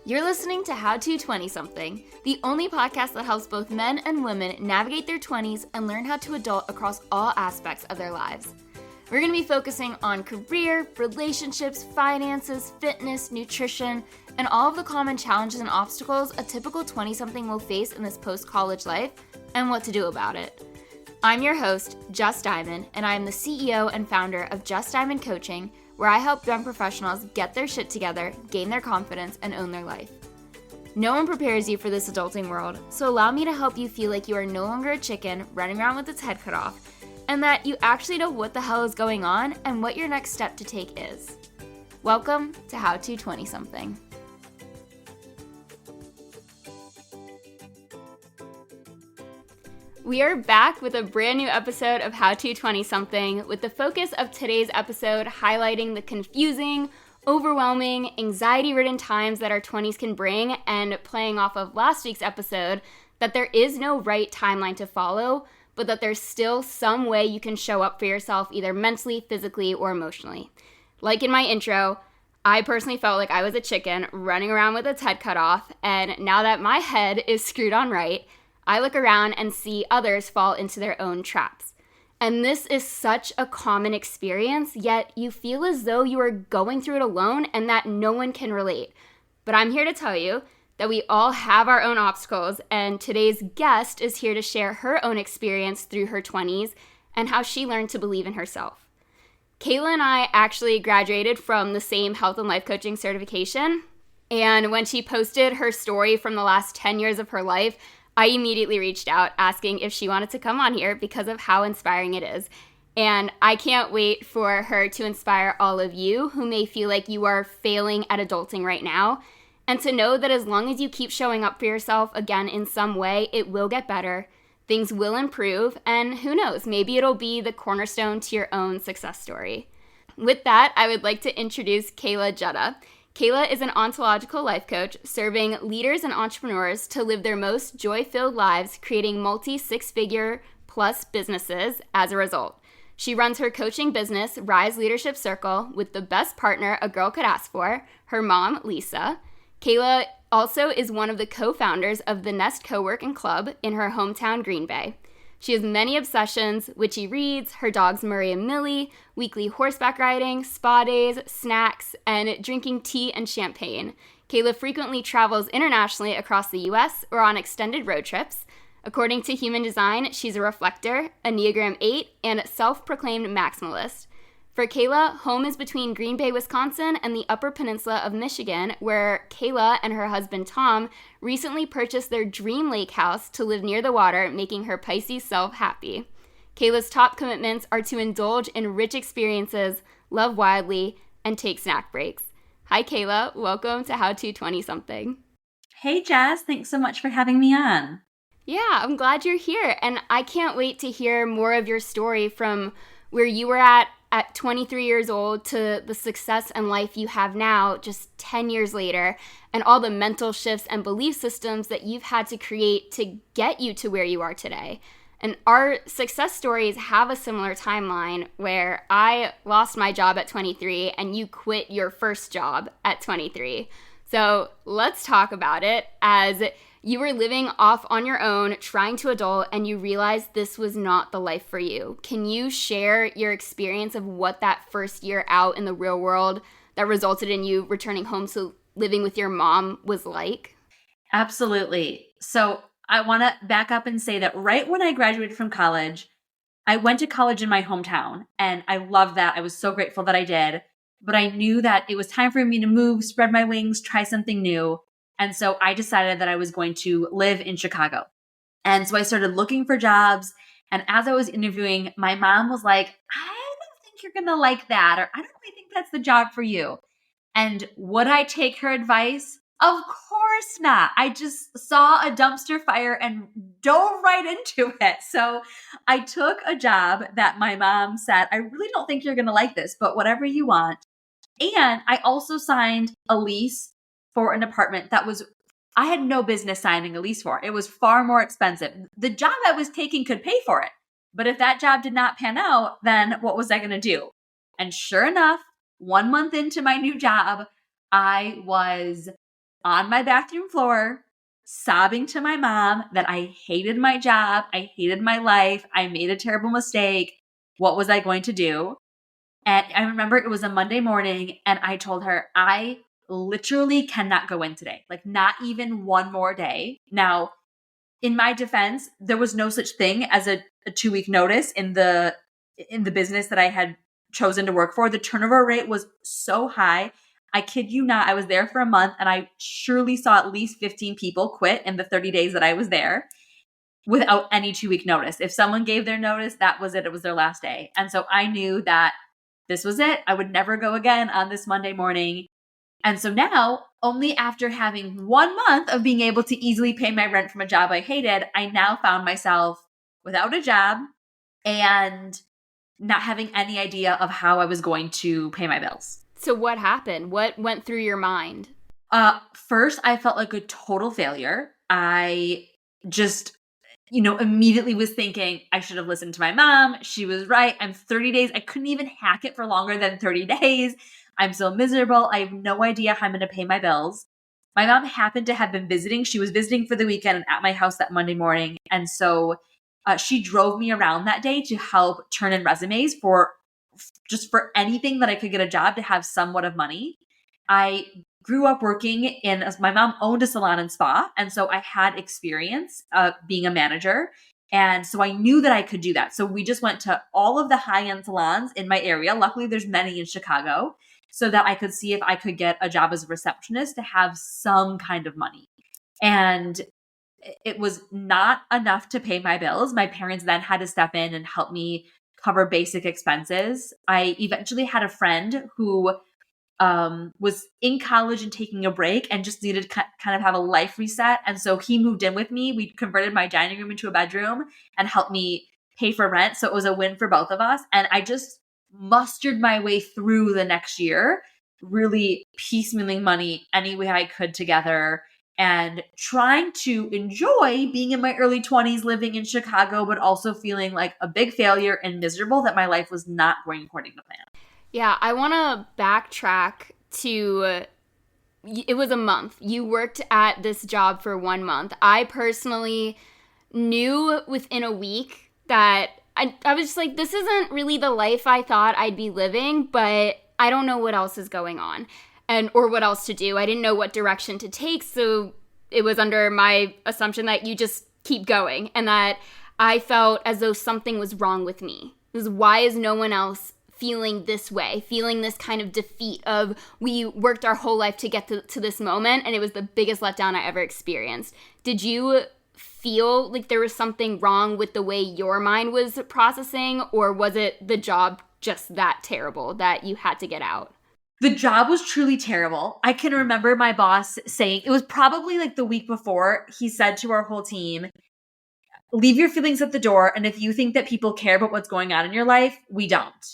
You're listening to How to 20-something, the only podcast that helps both men and women navigate their 20s and learn how to adult across all aspects of their lives. We're going to be focusing on career, relationships, finances, fitness, nutrition, and all of the common challenges and obstacles a typical 20-something will face in this post-college life and what to do about it. I'm your host, Just Diamond, and I am the CEO and founder of Just Diamond Coaching, where I help young professionals get their shit together, gain their confidence, and own their life. No one prepares you for this adulting world, so allow me to help you feel like you are no longer a chicken running around with its head cut off, and that you actually know what the hell is going on and what your next step to take is. Welcome to How to 20-something. We are back with a brand new episode of How to 20-something, with the focus of today's episode highlighting the confusing, overwhelming, anxiety-ridden times that our 20s can bring, and playing off of last week's episode, that there is no right timeline to follow, but that there's still some way you can show up for yourself either mentally, physically, or emotionally. Like in my intro, I personally felt like I was a chicken running around with its head cut off, and now that my head is screwed on right, I look around and see others fall into their own traps. And this is such a common experience, yet you feel as though you are going through it alone and that no one can relate. But I'm here to tell you that we all have our own obstacles, and today's guest is here to share her own experience through her 20s and how she learned to believe in herself. Kaela and I actually graduated from the same health and life coaching certification, and when she posted her story from the last 10 years of her life, I immediately reached out asking if she wanted to come on here because of how inspiring it is. And I can't wait for her to inspire all of you who may feel like you are failing at adulting right now, and to know that as long as you keep showing up for yourself again in some way, it will get better, things will improve, and who knows, maybe it'll be the cornerstone to your own success story. With that, I would like to introduce Gedda. Kaela is an ontological life coach serving leaders and entrepreneurs to live their most joy-filled lives, creating multi-six-figure plus businesses as a result. She runs her coaching business, Rise Leadership Circle, with the best partner a girl could ask for, her mom, Lisa. Kaela also is one of the co-founders of the Nest Co-working Club in her hometown, Green Bay. She has many obsessions: witchy reads, her dogs Murray and Millie, weekly horseback riding, spa days, snacks, and drinking tea and champagne. Kaela frequently travels internationally across the US or on extended road trips. According to Human Design, she's a reflector, Enneagram 8, and self-proclaimed maximalist. For Kaela, home is between Green Bay, Wisconsin and the Upper Peninsula of Michigan, where Kaela and her husband Tom recently purchased their dream lake house to live near the water, making her Pisces self happy. Kaela's top commitments are to indulge in rich experiences, love wildly, and take snack breaks. Hi Kaela, welcome to How to 20-something. Hey Jazz, thanks so much for having me on. Yeah, I'm glad you're here, and I can't wait to hear more of your story from where you were at 23 years old to the success and life you have now just 10 years later, and all the mental shifts and belief systems that you've had to create to get you to where you are today. And our success stories have a similar timeline, where I lost my job at 23 and you quit your first job at 23. So let's talk about it, as you were living off on your own, trying to adult, and you realized this was not the life for you. Can you share your experience of what that first year out in the real world that resulted in you returning home to living with your mom was like? Absolutely. So I want to back up and say that right when I graduated from college, I went to college in my hometown, and I loved that. I was so grateful that I did. But I knew that it was time for me to move, spread my wings, try something new. And so I decided that I was going to live in Chicago. And so I started looking for jobs. And as I was interviewing, my mom was like, I don't think you're going to like that, or I don't really think that's the job for you. And would I take her advice? Of course not. I just saw a dumpster fire and dove right into it. So I took a job that my mom said, I really don't think you're going to like this, but whatever you want. And I also signed a lease for an apartment that I had no business signing a lease for. It was far more expensive. The job I was taking could pay for it. But if that job did not pan out, then what was I going to do? And sure enough, 1 month into my new job, I was on my bathroom floor, sobbing to my mom that I hated my job. I hated my life. I made a terrible mistake. What was I going to do? And I remember it was a Monday morning and I told her, I literally cannot go in today. Like not even one more day. Now, in my defense, there was no such thing as a 2-week notice in the business that I had chosen to work for. The turnover rate was so high. I kid you not, I was there for a month and I surely saw at least 15 people quit in the 30 days that I was there without any 2-week notice. If someone gave their notice, that was it. It was their last day. And so I knew that this was it. I would never go again on this Monday morning. And so now, only after having 1 month of being able to easily pay my rent from a job I hated, I now found myself without a job and not having any idea of how I was going to pay my bills. So what happened? What went through your mind? First, I felt like a total failure. I just, immediately was thinking I should have listened to my mom. She was right. I'm 30 days. I couldn't even hack it for longer than 30 days. I'm so miserable. I have no idea how I'm going to pay my bills. My mom happened to have been visiting. She was visiting for the weekend at my house that Monday morning. And so she drove me around that day to help turn in resumes for anything that I could get a job to have somewhat of money. I grew up working my mom owned a salon and spa. And so I had experience being a manager. And so I knew that I could do that. So we just went to all of the high-end salons in my area. Luckily, there's many in Chicago, so that I could see if I could get a job as a receptionist to have some kind of money. And it was not enough to pay my bills. My parents then had to step in and help me cover basic expenses. I eventually had a friend who was in college and taking a break and just needed to kind of have a life reset. And so he moved in with me. We converted my dining room into a bedroom and helped me pay for rent. So it was a win for both of us. And I just mustered my way through the next year, really piecemealing money any way I could together and trying to enjoy being in my early 20s, living in Chicago, but also feeling like a big failure and miserable that my life was not going according to plan. Yeah, I want to backtrack to, it was a month. You worked at this job for 1 month. I personally knew within a week that I was just like, this isn't really the life I thought I'd be living, but I don't know what else is going on or what else to do. I didn't know what direction to take, so it was under my assumption that you just keep going and that I felt as though something was wrong with me. It was, why is no one else feeling this way, feeling this kind of defeat of we worked our whole life to get to this moment, and it was the biggest letdown I ever experienced. Did you feel like there was something wrong with the way your mind was processing, or was it the job just that terrible that you had to get out? The job was truly terrible. I can remember my boss saying, it was probably like the week before, he said to our whole team, leave your feelings at the door, and if you think that people care about what's going on in your life, we don't.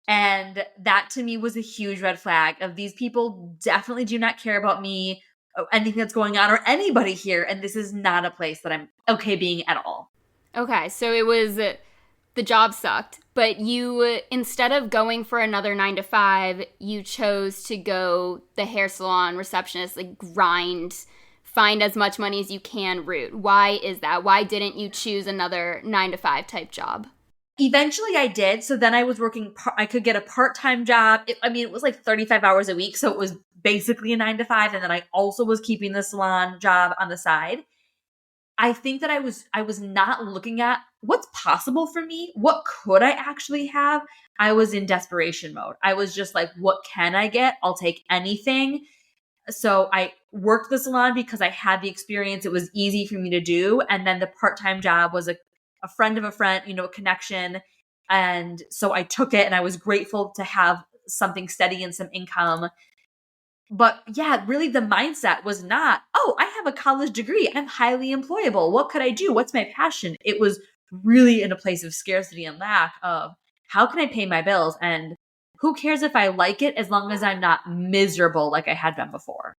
And that to me was a huge red flag of, these people definitely do not care about me, anything that's going on, or anybody here. And this is not a place that I'm okay being at all. Okay, so it was, the job sucked, but you, instead of going for another 9 to 5, you chose to go the hair salon receptionist, like grind, find as much money as you can route. Why is that? Why didn't you choose another 9 to 5 type job? Eventually I did. So then I was working, I could get a part-time job. It was like 35 hours a week. So it was basically a 9 to 5. And then I also was keeping the salon job on the side. I think that I was not looking at what's possible for me. What could I actually have? I was in desperation mode. I was just like, what can I get? I'll take anything. So I worked the salon because I had the experience. It was easy for me to do. And then the part-time job was a friend of a friend, a connection. And so I took it and I was grateful to have something steady and some income. But yeah, really the mindset was not, oh, I have a college degree. I'm highly employable. What could I do? What's my passion? It was really in a place of scarcity and lack of, how can I pay my bills? And who cares if I like it as long as I'm not miserable like I had been before.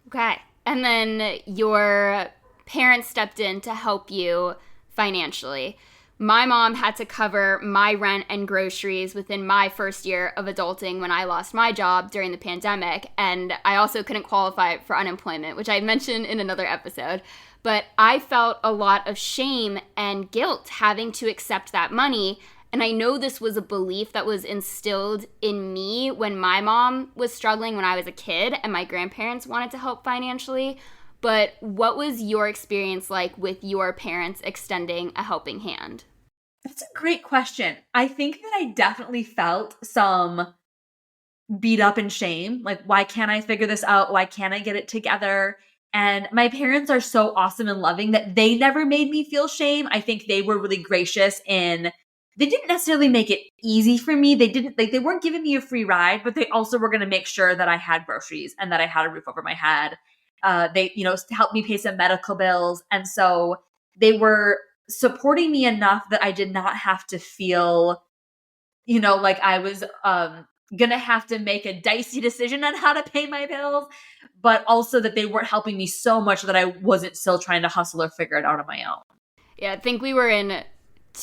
Okay. And then your parents stepped in to help you financially. my mom had to cover my rent and groceries within my first year of adulting when I lost my job during the pandemic. And I also couldn't qualify for unemployment, which I mentioned in another episode. But I felt a lot of shame and guilt having to accept that money. And I know this was a belief that was instilled in me when my mom was struggling when I was a kid and my grandparents wanted to help financially. But what was your experience like with your parents extending a helping hand? That's a great question. I think that I definitely felt some beat up and shame. Like, why can't I figure this out? Why can't I get it together? And my parents are so awesome and loving that they never made me feel shame. I think they were really gracious in they didn't necessarily make it easy for me. They didn't like they weren't giving me a free ride, but they also were going to make sure that I had groceries and that I had a roof over my head. They, helped me pay some medical bills. And so they were supporting me enough that I did not have to feel, like I was gonna have to make a dicey decision on how to pay my bills, but also that they weren't helping me so much that I wasn't still trying to hustle or figure it out on my own. Yeah, I think we were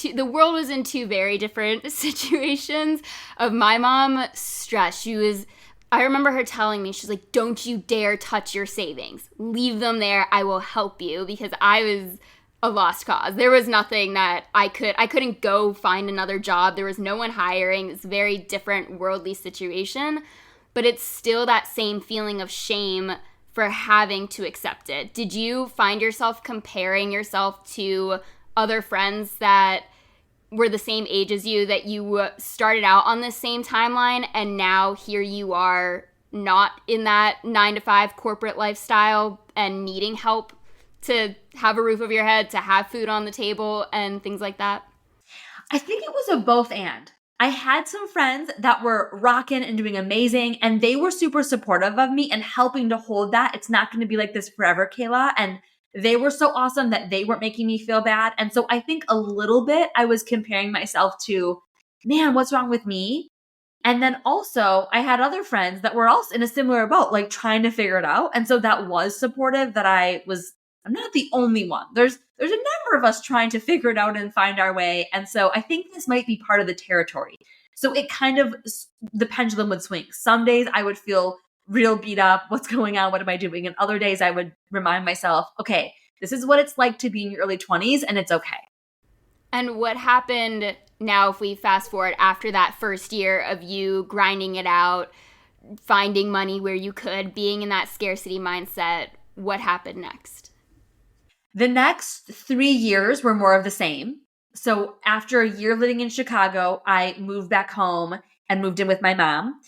the world was in two very different situations. Of my mom stressed. I remember her telling me, she's like, don't you dare touch your savings. Leave them there. I will help you, because I was a lost cause. There was nothing that I couldn't go find another job. There was no one hiring. It's a very different worldly situation, but it's still that same feeling of shame for having to accept it. Did you find yourself comparing yourself to other friends that were the same age as you, that you started out on the same timeline and now here you are not in that 9-to-5 corporate lifestyle and needing help to have a roof over your head, to have food on the table and things like that? I think it was a both and. I had some friends that were rocking and doing amazing, and they were super supportive of me and helping to hold that. It's not going to be like this forever, Kaela. And they were so awesome that they weren't making me feel bad. And so I think a little bit I was comparing myself to, man, what's wrong with me? And then also I had other friends that were also in a similar boat, like trying to figure it out. And so that was supportive that I'm not the only one. There's a number of us trying to figure it out and find our way. And so I think this might be part of the territory. So it kind of, the pendulum would swing. Some days I would feel real beat up. What's going on? What am I doing? And other days I would remind myself, okay, this is what it's like to be in your early 20s and it's okay. And what happened now, if we fast forward after that first year of you grinding it out, finding money where you could, being in that scarcity mindset, what happened next? The next 3 years were more of the same. So after a year living in Chicago, I moved back home and moved in with my mom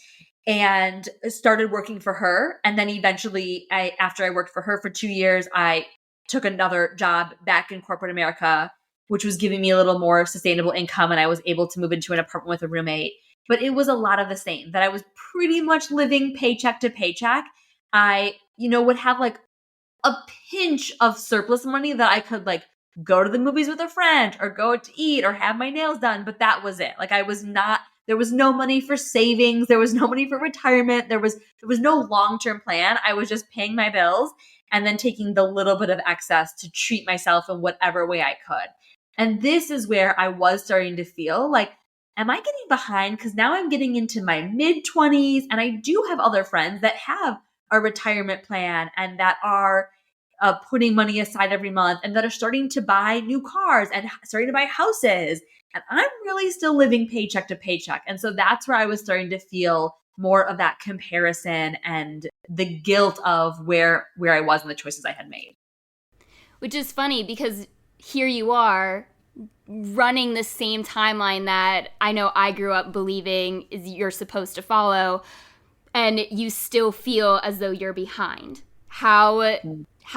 and started working for her. And then eventually, after I worked for her for 2 years, I took another job back in corporate America, which was giving me a little more sustainable income. And I was able to move into an apartment with a roommate. But it was a lot of the same, that I was pretty much living paycheck to paycheck. I, would have like a pinch of surplus money that I could like go to the movies with a friend or go to eat or have my nails done. But that was it. Like there was no money for savings. There was no money for retirement. There was no long-term plan. I was just paying my bills and then taking the little bit of excess to treat myself in whatever way I could. And this is where I was starting to feel like, am I getting behind? Because now I'm getting into my mid-20s and I do have other friends that have a retirement plan and that are putting money aside every month and that are starting to buy new cars and starting to buy houses. And I'm really still living paycheck to paycheck. And so that's where I was starting to feel more of that comparison and the guilt of where I was and the choices I had made. Which is funny because here you are running the same timeline that I know I grew up believing is you're supposed to follow, and you still feel as though you're behind. How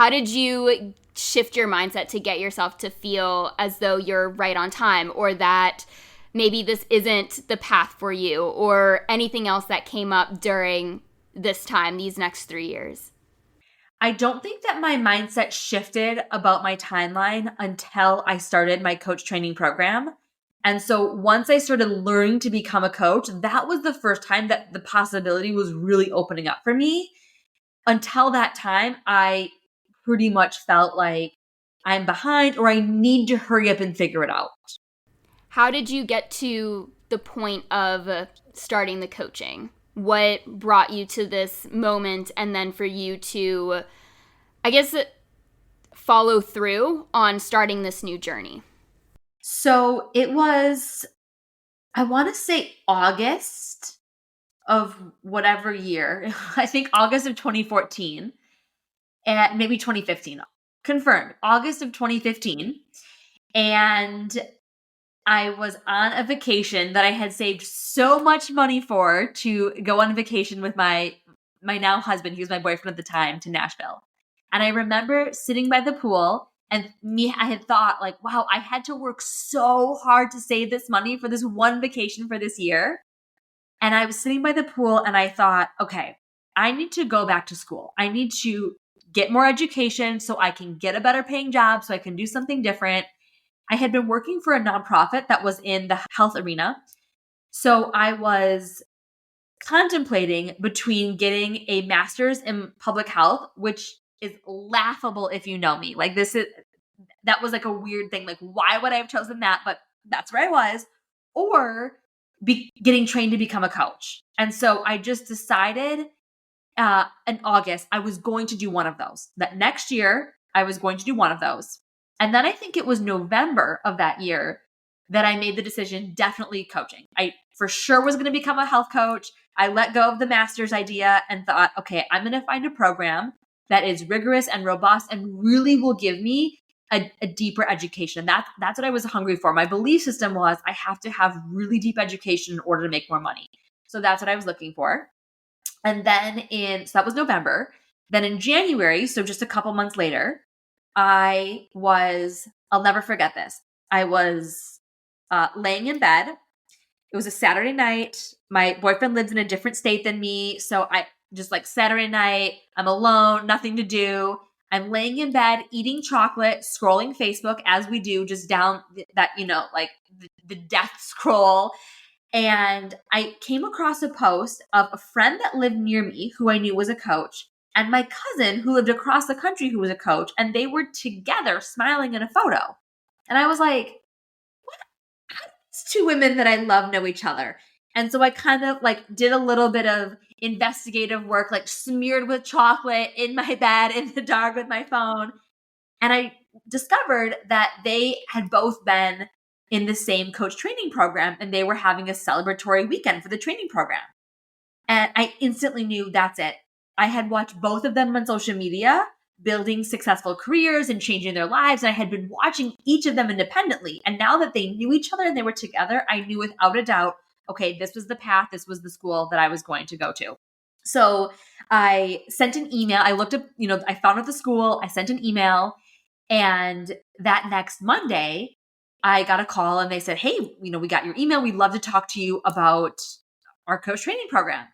did you shift your mindset to get yourself to feel as though you're right on time, or that maybe this isn't the path for you, or anything else that came up during this time, these next 3 years? I don't think that my mindset shifted about my timeline until I started my coach training program. And so once I started learning to become a coach, that was the first time that the possibility was really opening up for me. Until that time, I pretty much felt like I'm behind or I need to hurry up and figure it out. How did you get to the point of starting the coaching? What brought you to this moment, and then for you to, I guess, follow through on starting this new journey? So it was, I want to say August of whatever year. I think August of 2014 and maybe 2015. Confirmed. August of 2015. And I was on a vacation that I had saved so much money for to go on vacation with my now husband, he was my boyfriend at the time, to Nashville. And I remember sitting by the pool and I had thought like, wow, I had to work so hard to save this money for this one vacation for this year. And I was sitting by the pool and I thought, okay, I need to go back to school. I need to get more education so I can get a better paying job, so I can do something different. I had been working for a nonprofit that was in the health arena. So I was contemplating between getting a master's in public health, which is laughable if you know me. Like that was like a weird thing. Like, why would I have chosen that? But that's where I was. Or getting trained to become a coach. And so I just decided in August, I was going to do one of those. That next year, I was going to do one of those. And then I think it was November of that year that I made the decision, definitely coaching. I for sure was going to become a health coach. I let go of the master's idea and thought, okay, I'm going to find a program that is rigorous and robust and really will give me a deeper education. That's what I was hungry for. My belief system was I have to have really deep education in order to make more money. So that's what I was looking for. And then so that was November. Then in January, so just a couple months later, I'll never forget this. I was laying in bed. It was a Saturday night. My boyfriend lives in a different state than me. So I just like Saturday night, I'm alone, nothing to do. I'm laying in bed, eating chocolate, scrolling Facebook as we do, just down that, like the death scroll. And I came across a post of a friend that lived near me who I knew was a coach, and my cousin who lived across the country who was a coach, and they were together smiling in a photo. And I was like, what? How do these two women that I love know each other? And so I kind of like did a little bit of investigative work, like smeared with chocolate in my bed in the dark with my phone. And I discovered that they had both been in the same coach training program, and they were having a celebratory weekend for the training program. And I instantly knew that's it. I had watched both of them on social media, building successful careers and changing their lives. And I had been watching each of them independently. And now that they knew each other and they were together, I knew without a doubt, okay, this was the path, this was the school that I was going to go to. So I sent an email. I looked up, I found out the school, I sent an email. And that next Monday, I got a call and they said, hey, we got your email. We'd love to talk to you about our coach training program.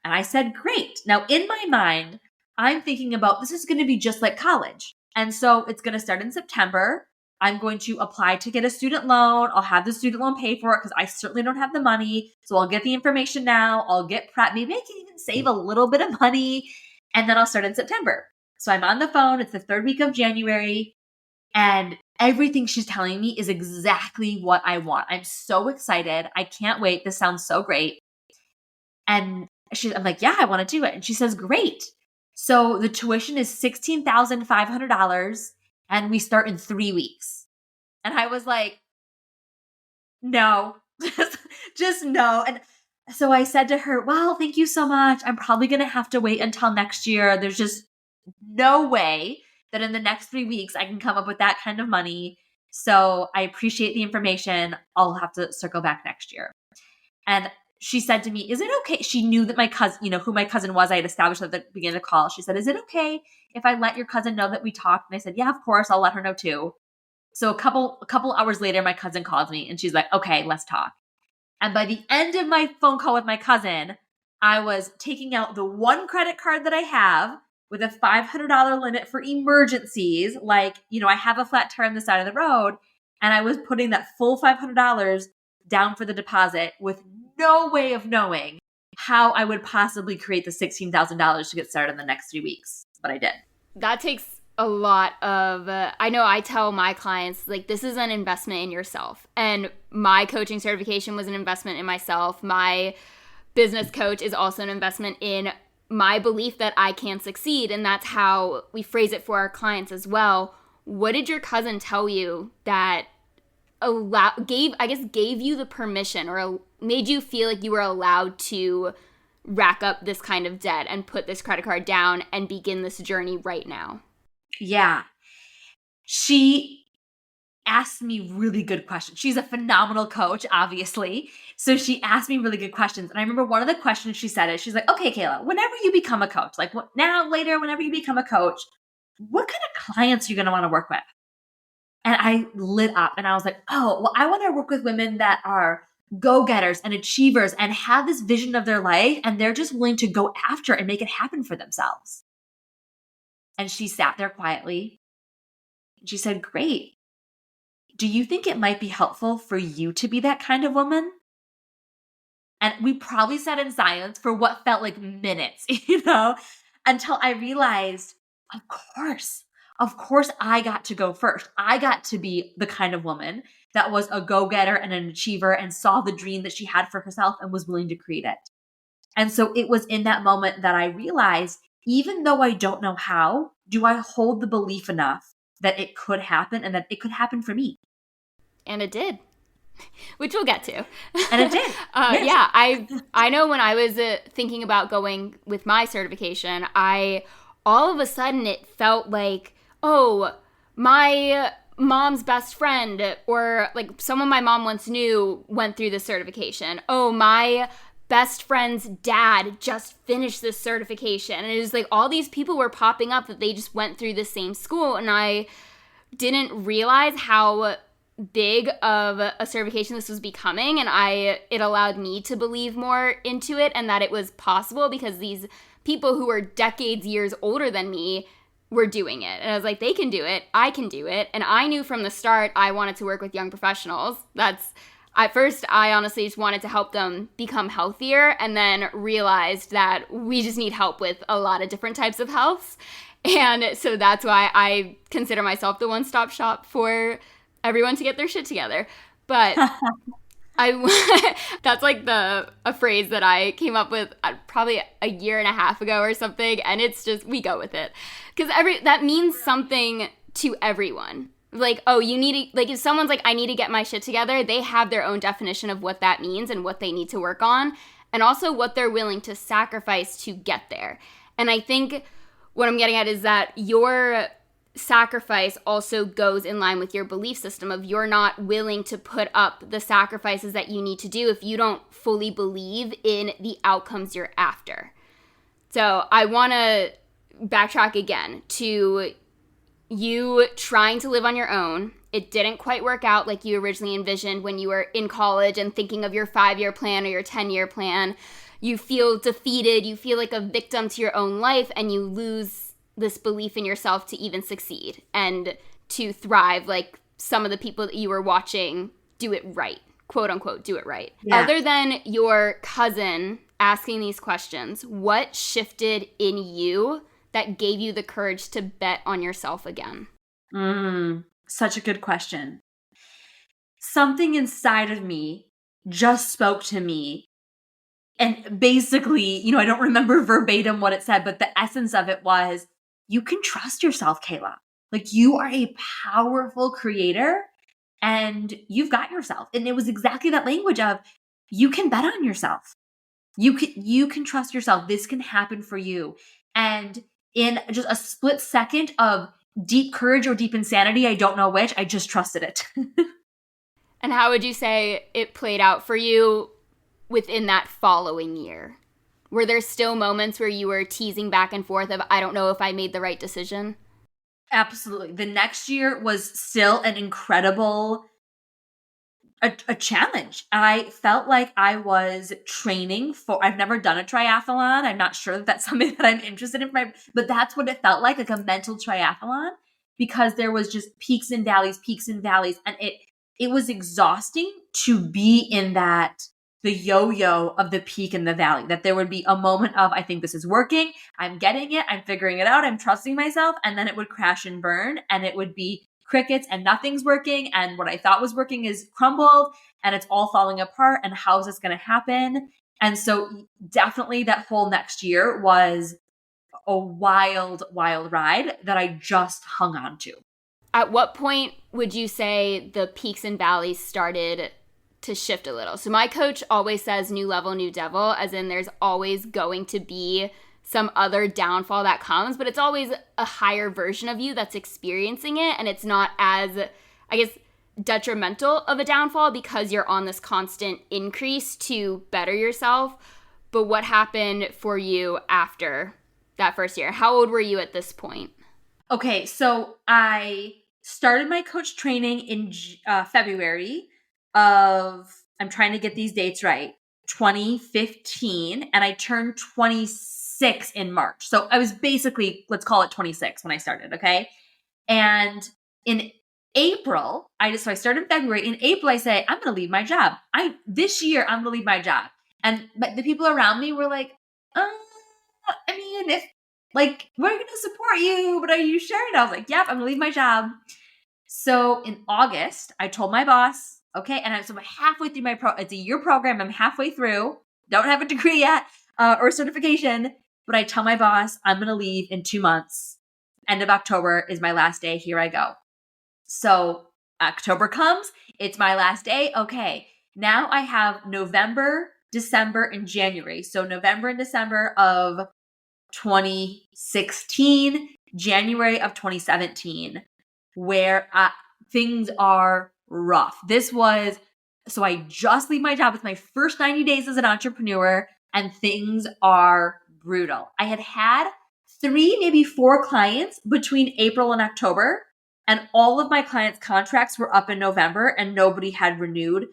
And I said, great. Now, in my mind, I'm thinking about this is going to be just like college. And so it's going to start in September. I'm going to apply to get a student loan. I'll have the student loan pay for it because I certainly don't have the money. So I'll get the information now. I'll get prep. Maybe I can even save a little bit of money. And then I'll start in September. So I'm on the phone. It's the third week of January. And everything she's telling me is exactly what I want. I'm so excited. I can't wait. This sounds so great. And I'm like, yeah, I want to do it. And she says, great. So the tuition is $16,500 and we start in 3 weeks. And I was like, no, just no. And so I said to her, well, thank you so much. I'm probably going to have to wait until next year. There's just no way that in the next 3 weeks I can come up with that kind of money. So I appreciate the information. I'll have to circle back next year. And she said to me, is it okay? She knew that my cousin, who my cousin was, I had established at the beginning of the call. She said, is it okay if I let your cousin know that we talked? And I said, yeah, of course. I'll let her know too. So a couple hours later, my cousin calls me and she's like, okay, let's talk. And by the end of my phone call with my cousin, I was taking out the one credit card that I have with a $500 limit for emergencies. Like, I have a flat tire on the side of the road, and I was putting that full $500 down for the deposit with no way of knowing how I would possibly create the $16,000 to get started in the next 3 weeks. But I did. That takes a lot of, I know I tell my clients, like, this is an investment in yourself. And my coaching certification was an investment in myself. My business coach is also an investment in my belief that I can succeed. And that's how we phrase it for our clients as well. What did your cousin tell you that gave you the permission or made you feel like you were allowed to rack up this kind of debt and put this credit card down and begin this journey right now? Yeah. She asked me really good questions. She's a phenomenal coach, obviously. So she asked me really good questions. And I remember one of the questions she said is, she's like, okay, Kaela, whenever you become a coach, like now, later, whenever you become a coach, what kind of clients are you going to want to work with? And I lit up and I was like, oh, well, I want to work with women that are go-getters and achievers and have this vision of their life and they're just willing to go after and make it happen for themselves. And she sat there quietly and she said, great. Do you think it might be helpful for you to be that kind of woman? And we probably sat in silence for what felt like minutes, until I realized, of course I got to go first. I got to be the kind of woman that was a go-getter and an achiever and saw the dream that she had for herself and was willing to create it. And so it was in that moment that I realized, even though I don't know how, do I hold the belief enough that it could happen and that it could happen for me? And it did. Which we'll get to. And it did. Yes. Yeah, I know when I was thinking about going with my certification, all of a sudden it felt like, oh, my mom's best friend or like someone my mom once knew went through this certification. Oh, my best friend's dad just finished this certification. And it was like all these people were popping up that they just went through the same school. And I didn't realize how big of a certification this was becoming, and it allowed me to believe more into it and that it was possible because these people who were decades years older than me were doing it. And I was like, they can do it, I can do it. And I knew from the start I wanted to work with young professionals. At first, I honestly just wanted to help them become healthier, and then realized that we just need help with a lot of different types of healths. And so that's why I consider myself the one-stop shop for everyone to get their shit together. But that's like a phrase that I came up with probably a year and a half ago or something, and it's just, we go with it. Because that means something to everyone. Like, oh, you need to, like, if someone's like, I need to get my shit together, they have their own definition of what that means and what they need to work on, and also what they're willing to sacrifice to get there. And I think what I'm getting at is that your sacrifice also goes in line with your belief system of you're not willing to put up the sacrifices that you need to do if you don't fully believe in the outcomes you're after. So I want to backtrack again to you trying to live on your own. It didn't quite work out like you originally envisioned when you were in college and thinking of your 5-year plan or your 10-year plan. You feel defeated, you feel like a victim to your own life, and you lose this belief in yourself to even succeed and to thrive like some of the people that you were watching do it right, quote unquote, do it right. Yeah. Other than your cousin asking these questions, what shifted in you that gave you the courage to bet on yourself again? Such a good question. Something inside of me just spoke to me. And basically, I don't remember verbatim what it said, but the essence of it was, you can trust yourself, Kaela. Like, you are a powerful creator and you've got yourself. And it was exactly that language of, you can bet on yourself. You can trust yourself. This can happen for you. And in just a split second of deep courage or deep insanity, I don't know which, I just trusted it. And how would you say it played out for you within that following year? Were there still moments where you were teasing back and forth of, I don't know if I made the right decision? Absolutely. The next year was still an incredible a challenge. I felt like I was training I've never done a triathlon. I'm not sure that that's something that I'm interested in, but that's what it felt like a mental triathlon, because there was just peaks and valleys. And it was exhausting to be in that the yo-yo of the peak and the valley, that there would be a moment of, I think this is working, I'm getting it, I'm figuring it out, I'm trusting myself, and then it would crash and burn, and it would be crickets and nothing's working, and what I thought was working is crumbled, and it's all falling apart, and how's this going to happen? And so definitely that whole next year was a wild, wild ride that I just hung on to. At what point would you say the peaks and valleys started to shift a little? So my coach always says new level, new devil, as in there's always going to be some other downfall that comes, but it's always a higher version of you that's experiencing it, and it's not as, I guess, detrimental of a downfall because you're on this constant increase to better yourself. But what happened for you after that first year? How old were you at this point? Okay, so I started my coach training in February of, I'm trying to get these dates right, 2015, and I turned 26 in March. So I was basically, let's call it 26 when I started, okay? And in April, so I started in February. In April, I say, I'm going to leave my job. This year, I'm going to leave my job. But the people around me were like, I mean, if like, we're going to support you, but are you sure? And I was like, yep, I'm going to leave my job. So in August, I told my boss, okay, and so I'm halfway through it's a year program. I'm halfway through, don't have a degree yet or certification, but I tell my boss, I'm going to leave in 2 months. End of October is my last day. Here I go. So October comes, it's my last day. Okay, now I have November, December, and January. So November and December of 2016, January of 2017, where things are rough. So I just leave my job. It's my first 90 days as an entrepreneur, and things are brutal. I had 3, maybe 4 clients between April and October, and all of my clients' contracts were up in November and nobody had renewed.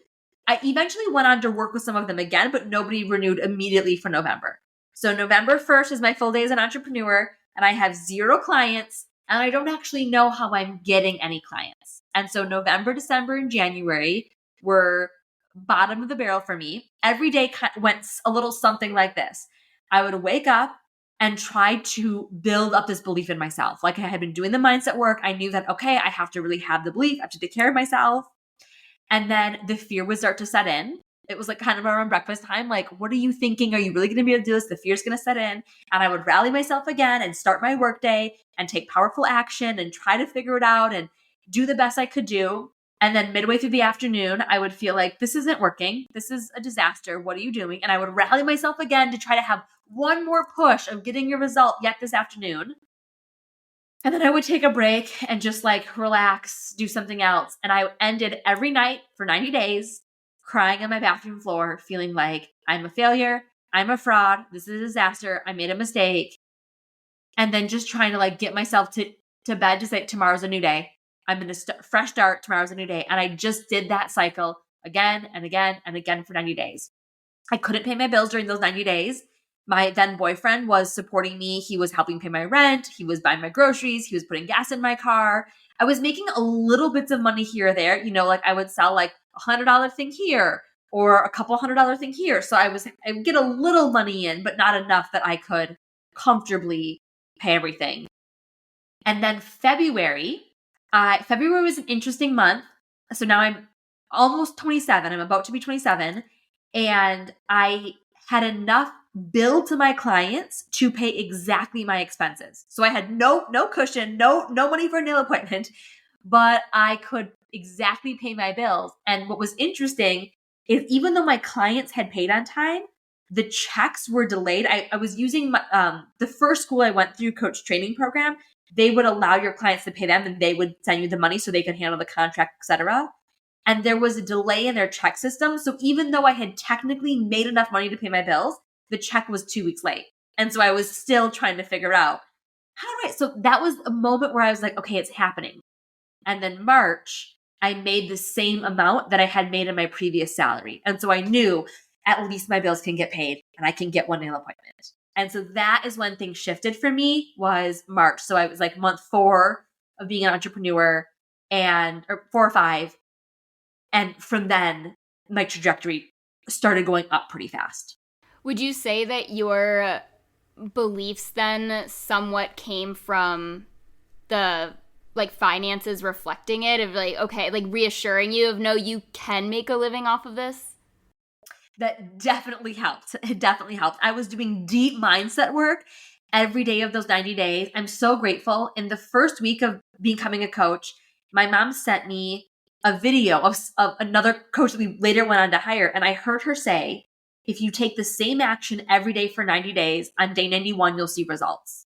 I eventually went on to work with some of them again, but nobody renewed immediately for November. So November 1st is my full day as an entrepreneur, and I have 0 clients, and I don't actually know how I'm getting any clients. And so November, December, and January were bottom of the barrel for me. Every day went a little something like this. I would wake up and try to build up this belief in myself. Like I had been doing the mindset work. I knew that, okay, I have to really have the belief. I have to take care of myself. And then the fear would start to set in. It was like kind of around breakfast time. Like, what are you thinking? Are you really going to be able to do this? The fear's going to set in. And I would rally myself again and start my workday and take powerful action and try to figure it out and do the best I could do. And then midway through the afternoon, I would feel like this isn't working. This is a disaster. What are you doing? And I would rally myself again to try to have one more push of getting your result yet this afternoon. And then I would take a break and just like relax, do something else. And I ended every night for 90 days crying on my bathroom floor, feeling like I'm a failure. I'm a fraud. This is a disaster. I made a mistake. And then just trying to like get myself to bed to say tomorrow's a new day. I'm going to fresh start. Tomorrow's a new day. And I just did that cycle again and again and again for 90 days. I couldn't pay my bills during those 90 days. My then boyfriend was supporting me. He was helping pay my rent. He was buying my groceries. He was putting gas in my car. I was making a little bits of money here or there. You know, like I would sell like $100 thing here or a couple $100 thing here. So I would get a little money in, but not enough that I could comfortably pay everything. And then February was an interesting month. So now I'm almost 27. I'm about to be 27. And I had enough bill to my clients to pay exactly my expenses. So I had no cushion, no money for a nail appointment, but I could exactly pay my bills. And what was interesting is even though my clients had paid on time, the checks were delayed. I was using the first school I went through, coach training program. They would allow your clients to pay them and they would send you the money so they could handle the contract, etc. And there was a delay in their check system. So even though I had technically made enough money to pay my bills, the check was 2 weeks late. And so I was still trying to figure out so that was a moment where I was like, okay, it's happening. And then March, I made the same amount that I had made in my previous salary. And so I knew at least my bills can get paid and I can get one nail appointment. And so that is when things shifted for me, was March. So I was like month 4 of being an entrepreneur or 4 or 5. And from then my trajectory started going up pretty fast. Would you say that your beliefs then somewhat came from the like finances reflecting it, of like, okay, like reassuring you of no, you can make a living off of this? That definitely helped. It definitely helped. I was doing deep mindset work every day of those 90 days. I'm so grateful. In the first week of becoming a coach, my mom sent me a video of another coach that we later went on to hire. And I heard her say, if you take the same action every day for 90 days, on day 91, you'll see results.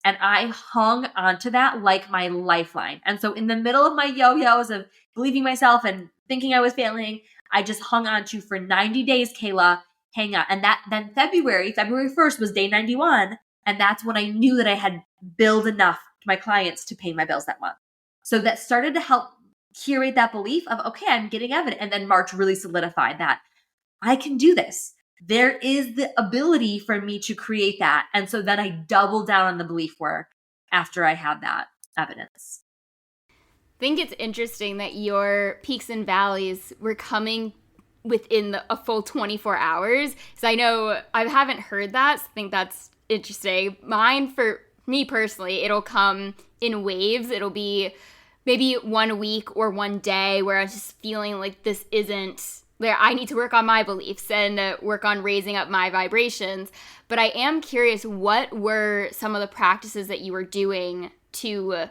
And I hung onto that like my lifeline. And so in the middle of my yo-yos of believing myself and thinking I was failing, I just hung on to for 90 days, Kaela, hang on. And that then February 1st was day 91. And that's when I knew that I had billed enough to my clients to pay my bills that month. So that started to help curate that belief of, okay, I'm getting evidence. And then March really solidified that I can do this. There is the ability for me to create that. And so then I doubled down on the belief work after I had that evidence. I think it's interesting that your peaks and valleys were coming within a full 24 hours. Because I know I haven't heard that, so I think that's interesting. Mine, for me personally, it'll come in waves. It'll be maybe 1 week or 1 day where I'm just feeling like this isn't where I need to work on my beliefs and work on raising up my vibrations. But I am curious, what were some of the practices that you were doing to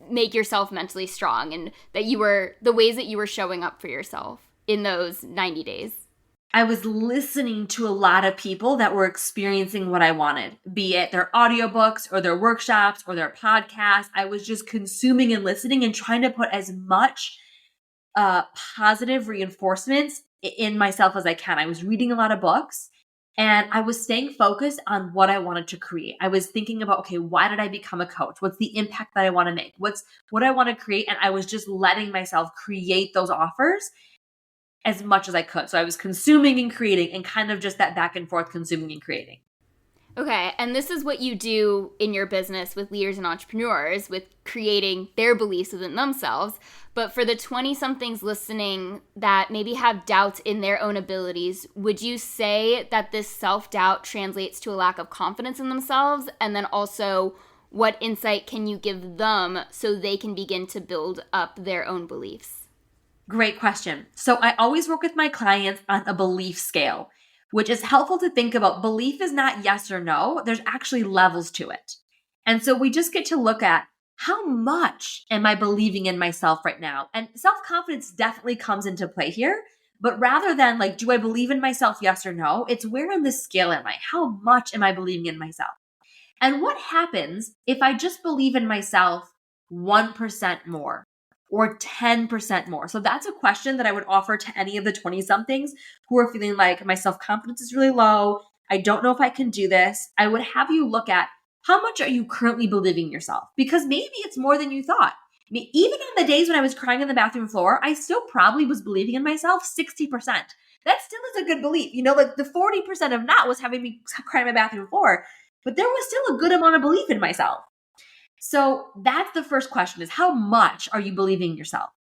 make yourself mentally strong, and that you were, the ways that you were showing up for yourself in those 90 days? I was listening to a lot of people that were experiencing what I wanted, be it their audiobooks or their workshops or their podcasts. I was just consuming and listening and trying to put as much positive reinforcements in myself as I can. I was reading a lot of books and I was staying focused on what I wanted to create. I was thinking about, okay, why did I become a coach? What's the impact that I want to make? What's what I want to create? And I was just letting myself create those offers as much as I could. So I was consuming and creating, and kind of just that back and forth consuming and creating. Okay, and this is what you do in your business with leaders and entrepreneurs, with creating their beliefs within themselves. But for the 20-somethings listening that maybe have doubts in their own abilities, would you say that this self-doubt translates to a lack of confidence in themselves? And then also, what insight can you give them so they can begin to build up their own beliefs? Great question. So I always work with my clients on a belief scale, which is helpful to think about. Belief is not yes or no. There's actually levels to it. And so we just get to look at, how much am I believing in myself right now? And self-confidence definitely comes into play here. But rather than like, do I believe in myself, yes or no? It's, where on this scale am I? How much am I believing in myself? And what happens if I just believe in myself 1% more? Or 10% more? So that's a question that I would offer to any of the 20-somethings who are feeling like, my self-confidence is really low. I don't know if I can do this. I would have you look at, how much are you currently believing yourself? Because maybe it's more than you thought. I mean, even on the days when I was crying on the bathroom floor, I still probably was believing in myself 60%. That still is a good belief. Like the 40% of not was having me cry on my bathroom floor, but there was still a good amount of belief in myself. So that's the first question, is how much are you believing in yourself?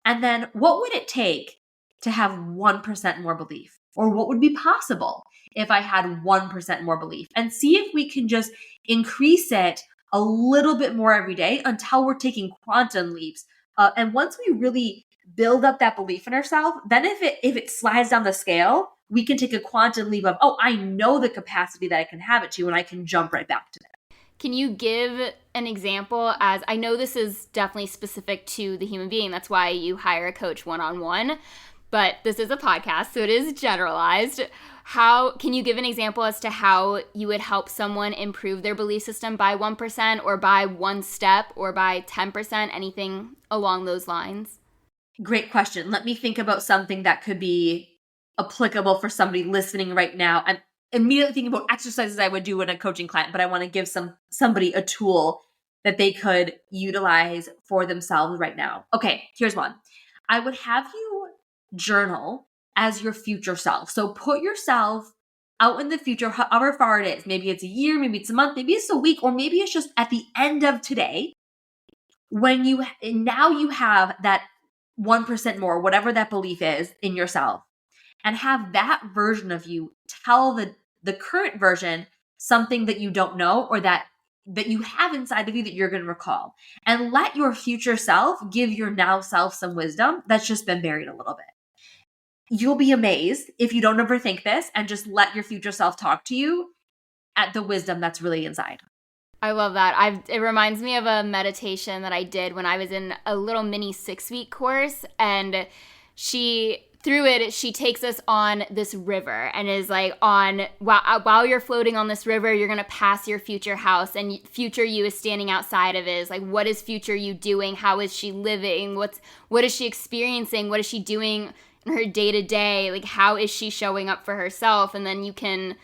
And then what would it take to have 1% more belief? Or what would be possible if I had 1% more belief? And see if we can just increase it a little bit more every day until we're taking quantum leaps. And once we really build up that belief in ourselves, then if it slides down the scale, we can take a quantum leap of, oh, I know the capacity that I can have it to, and I can jump right back to it. Can you give an example? As I know this is definitely specific to the human being, that's why you hire a coach one-on-one, but this is a podcast, so it is generalized. How can you give an example as to how you would help someone improve their belief system by 1%, or by one step, or by 10%, anything along those lines? Great question. Let me think about something that could be applicable for somebody listening right now. I'm immediately thinking about exercises I would do in a coaching client, but I want to give somebody a tool that they could utilize for themselves right now. Okay, here's one. I would have you journal as your future self. So put yourself out in the future, however far it is. Maybe it's a year, maybe it's a month, maybe it's a week, or maybe it's just at the end of today, when you have that 1% more, whatever that belief is in yourself. and have that version of you tell the current version something that you don't know, or that you have inside of you that you're going to recall. And let your future self give your now self some wisdom that's just been buried a little bit. You'll be amazed if you don't overthink this and just let your future self talk to you at the wisdom that's really inside. I love that. It reminds me of a meditation that I did when I was in a little mini 6-week course, and through it, she takes us on this river and is like, while you're floating on this river, you're going to pass your future house, and future you is standing outside of it. Is like, what is future you doing? How is she living? What is she experiencing? What is she doing in her day-to-day? Like, how is she showing up for herself? And then you can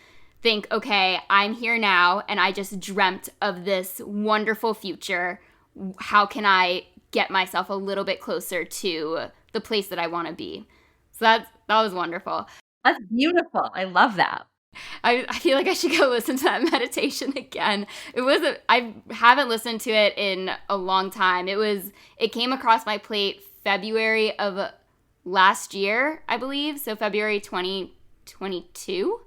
think, okay, I'm here now and I just dreamt of this wonderful future. How can I get myself a little bit closer to the place that I want to be? So that was wonderful. That's beautiful. I love that. I feel like I should go listen to that meditation again. I haven't listened to it in a long time. It came across my plate February of last year, I believe. So February 2022.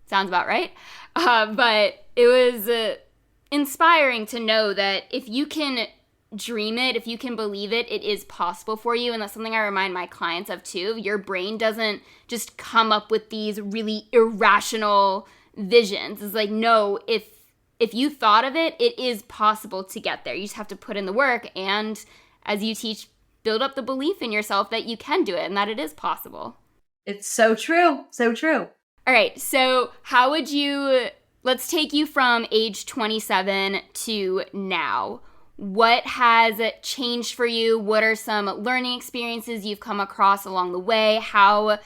Sounds about right. But it was inspiring to know that if you can dream it, if you can believe it, it is possible for you. And that's something I remind my clients of too. Your brain doesn't just come up with these really irrational visions. It's like, no, if you thought of it, it is possible to get there. You just have to put in the work. And as you teach, build up the belief in yourself that you can do it and that it is possible. It's so true. So true. All right, so let's take you from age 27 to now. What has changed for you? What are some learning experiences you've come across along the way? How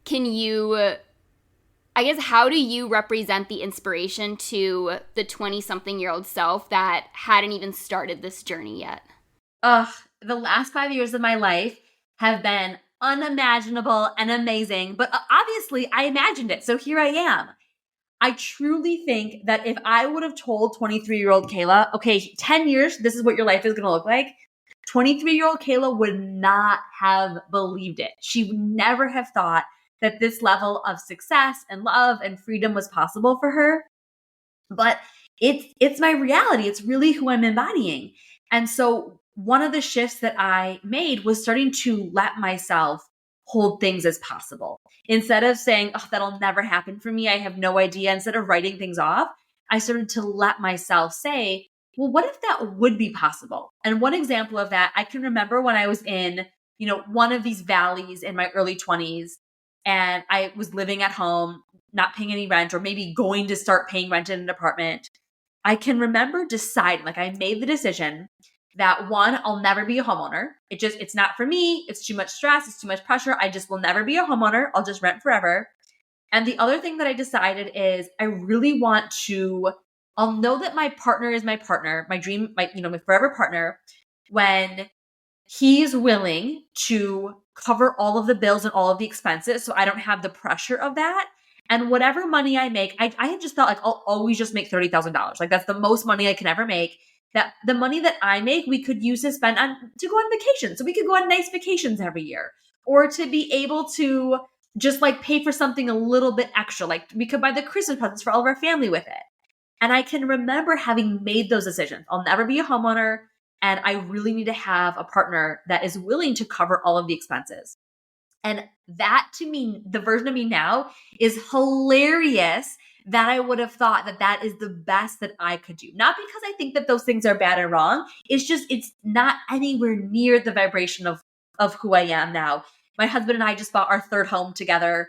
do you represent the inspiration to the 20-something-year-old self that hadn't even started this journey yet? The last 5 years of my life have been unimaginable and amazing, but obviously I imagined it. So here I am. I truly think that if I would have told 23-year-old Kaela, okay, 10 years, this is what your life is going to look like, 23-year-old Kaela would not have believed it. She would never have thought that this level of success and love and freedom was possible for her. But it's my reality. It's really who I'm embodying. And so one of the shifts that I made was starting to let myself hold things as possible. Instead of saying, oh, that'll never happen for me, I have no idea. Instead of writing things off, I started to let myself say, well, what if that would be possible? And one example of that, I can remember when I was in, one of these valleys in my early 20s, and I was living at home, not paying any rent, or maybe going to start paying rent in an apartment. I can remember deciding, I made the decision that one, I'll never be a homeowner. It's not for me. It's too much stress. It's too much pressure. I just will never be a homeowner. I'll just rent forever. And the other thing that I decided is I'll know that my partner is my partner, my dream, my forever partner, when he's willing to cover all of the bills and all of the expenses. So I don't have the pressure of that. And whatever money I make, I had just felt like I'll always just make $30,000. That's the most money I can ever make. That the money that I make, we could use to spend to go on vacation. So we could go on nice vacations every year, or to be able to just pay for something a little bit extra. We could buy the Christmas presents for all of our family with it. And I can remember having made those decisions. I'll never be a homeowner, and I really need to have a partner that is willing to cover all of the expenses. And that, to me, the version of me now is hilarious that I would have thought that is the best that I could do. Not because I think that those things are bad or wrong. It's just, it's not anywhere near the vibration of who I am now. My husband and I just bought our third home together.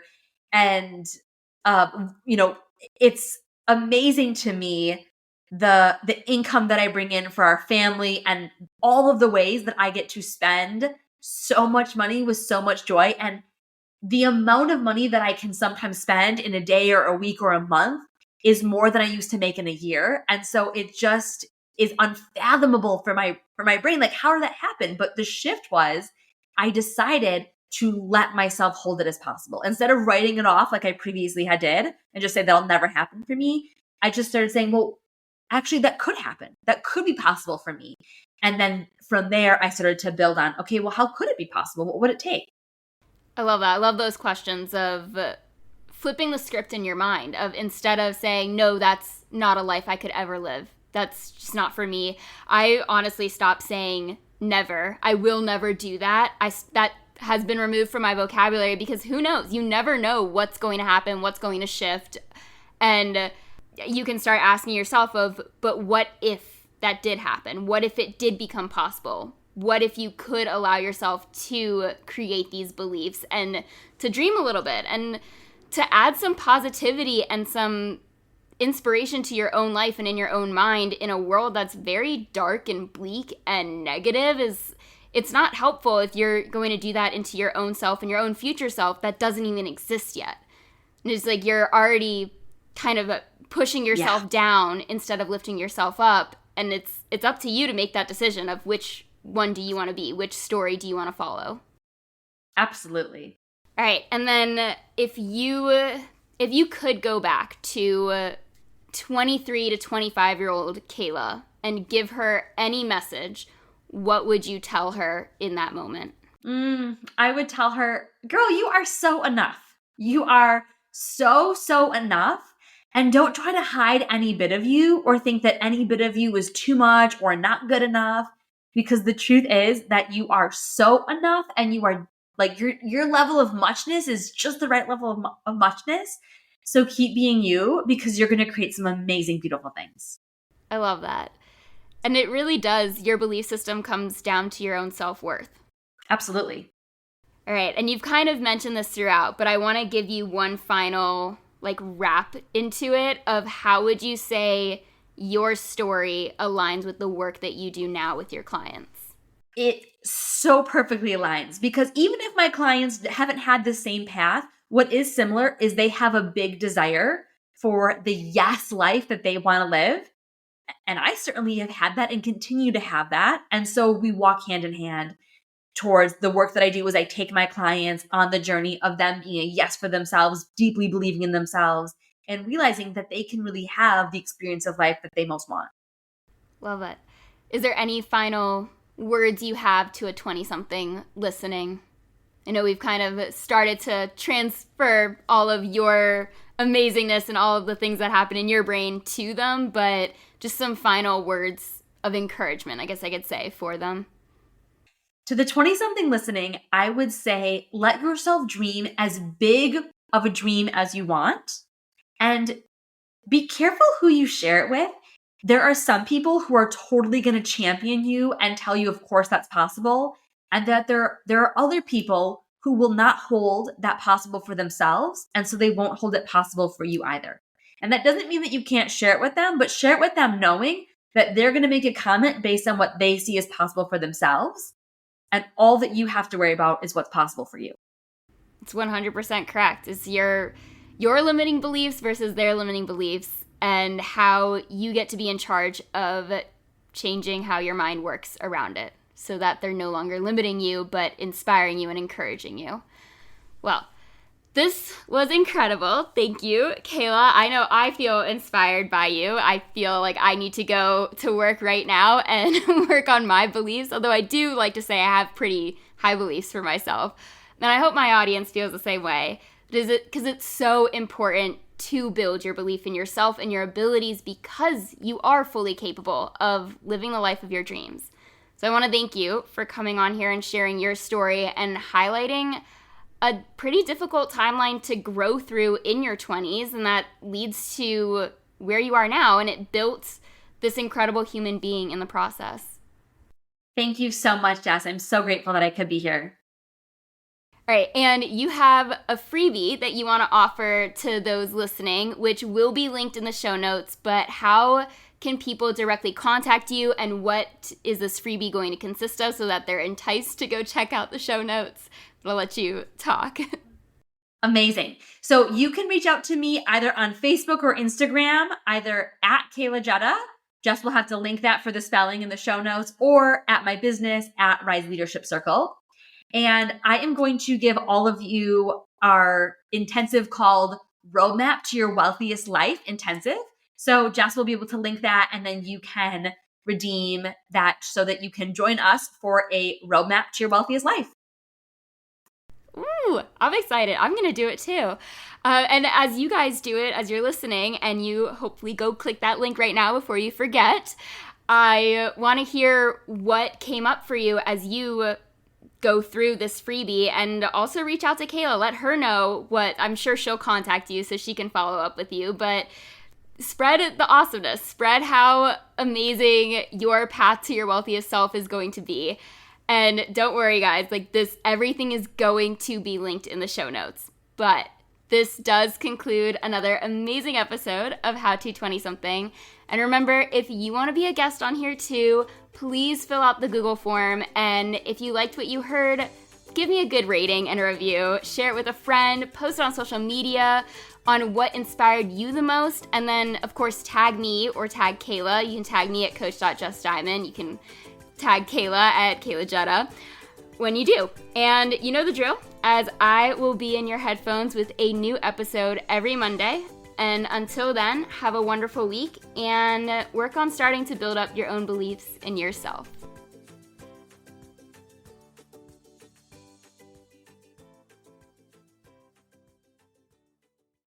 And, it's amazing to me, the income that I bring in for our family and all of the ways that I get to spend so much money with so much joy. And the amount of money that I can sometimes spend in a day or a week or a month is more than I used to make in a year. And so it just is unfathomable for my brain. How did that happen? But the shift was I decided to let myself hold it as possible. Instead of writing it off like I previously had did and just say that'll never happen for me, I just started saying, well, actually that could happen. That could be possible for me. And then from there, I started to build on, okay, well, how could it be possible? What would it take? I love that. I love those questions of flipping the script in your mind of instead of saying, no, that's not a life I could ever live. That's just not for me. I honestly stopped saying never. I will never do that. That has been removed from my vocabulary because who knows? You never know what's going to happen, what's going to shift. And you can start asking yourself of, but what if that did happen? What if it did become possible? What if you could allow yourself to create these beliefs and to dream a little bit and to add some positivity and some inspiration to your own life and in your own mind in a world that's very dark and bleak and negative is it's not helpful if you're going to do that into your own self and your own future self that doesn't even exist yet. And it's like you're already kind of pushing yourself down instead of lifting yourself up, and it's up to you to make that decision of which one do you want to be, which story do you want to follow. Absolutely. All right, and then if you could go back to 23 to 25-year-old Kaela and give her any message, what would you tell her in that moment? I would tell her, girl, you are so enough. You are so enough. And don't try to hide any bit of you or think that any bit of you is too much or not good enough. Because the truth is that you are so enough and you are like your level of muchness is just the right level of muchness. So keep being you because you're going to create some amazing, beautiful things. I love that. And it really does. Your belief system comes down to your own self-worth. Absolutely. All right. And you've kind of mentioned this throughout, but I want to give you one final wrap into it of how would you say your story aligns with the work that you do now with your clients? It so perfectly aligns because even if my clients haven't had the same path, what is similar is they have a big desire for the yes life that they want to live. And I certainly have had that and continue to have that. And so we walk hand in hand towards the work that I do as I take my clients on the journey of them being a yes for themselves, deeply believing in themselves, and realizing that they can really have the experience of life that they most want. Love it. Is there any final words you have to a 20-something listening? I know we've kind of started to transfer all of your amazingness and all of the things that happen in your brain to them, but just some final words of encouragement, I guess I could say, for them. To the 20-something listening, I would say let yourself dream as big of a dream as you want and be careful who you share it with. There are some people who are totally going to champion you and tell you, of course, that's possible. And that there are other people who will not hold that possible for themselves. And so they won't hold it possible for you either. And that doesn't mean that you can't share it with them, but share it with them knowing that they're going to make a comment based on what they see as possible for themselves. And all that you have to worry about is what's possible for you. It's 100% correct. It's your limiting beliefs versus their limiting beliefs and how you get to be in charge of changing how your mind works around it so that they're no longer limiting you but inspiring you and encouraging you. Well, this was incredible. Thank you, Kaela. I know I feel inspired by you. I feel like I need to go to work right now and work on my beliefs, although I do like to say I have pretty high beliefs for myself. And I hope my audience feels the same way. Because it's so important to build your belief in yourself and your abilities because you are fully capable of living the life of your dreams. So I want to thank you for coming on here and sharing your story and highlighting a pretty difficult timeline to grow through in your 20s, and that leads to where you are now, and it built this incredible human being in the process. Thank you so much, Jess. I'm so grateful that I could be here. All right, and you have a freebie that you want to offer to those listening, which will be linked in the show notes, but how can people directly contact you, and what is this freebie going to consist of so that they're enticed to go check out the show notes? I'll let you talk. Amazing. So you can reach out to me either on Facebook or Instagram, either at Kaela Gedda. Jess will have to link that for the spelling in the show notes, or at my business at Rise Leadership Circle. And I am going to give all of you our intensive called Roadmap to Your Wealthiest Life intensive. So Jess will be able to link that, and then you can redeem that so that you can join us for a roadmap to your wealthiest life. Ooh, I'm excited. I'm going to do it too. And as you guys do it, as you're listening, and you hopefully go click that link right now before you forget, I want to hear what came up for you as you go through this freebie, and also reach out to Kaela. Let her know what, I'm sure she'll contact you so she can follow up with you, but spread the awesomeness. Spread how amazing your path to your wealthiest self is going to be. And don't worry, guys, like this, everything is going to be linked in the show notes. But this does conclude another amazing episode of How to 20-something. And remember, if you want to be a guest on here too, please fill out the Google form. And if you liked what you heard, give me a good rating and a review. Share it with a friend. Post it on social media on what inspired you the most. And then, of course, tag me or tag Kaela. You can tag me at coach.justdiamond. You can tag Kaela at Kaela Gedda when you do. And you know the drill, as I will be in your headphones with a new episode every Monday. And until then, have a wonderful week and work on starting to build up your own beliefs in yourself.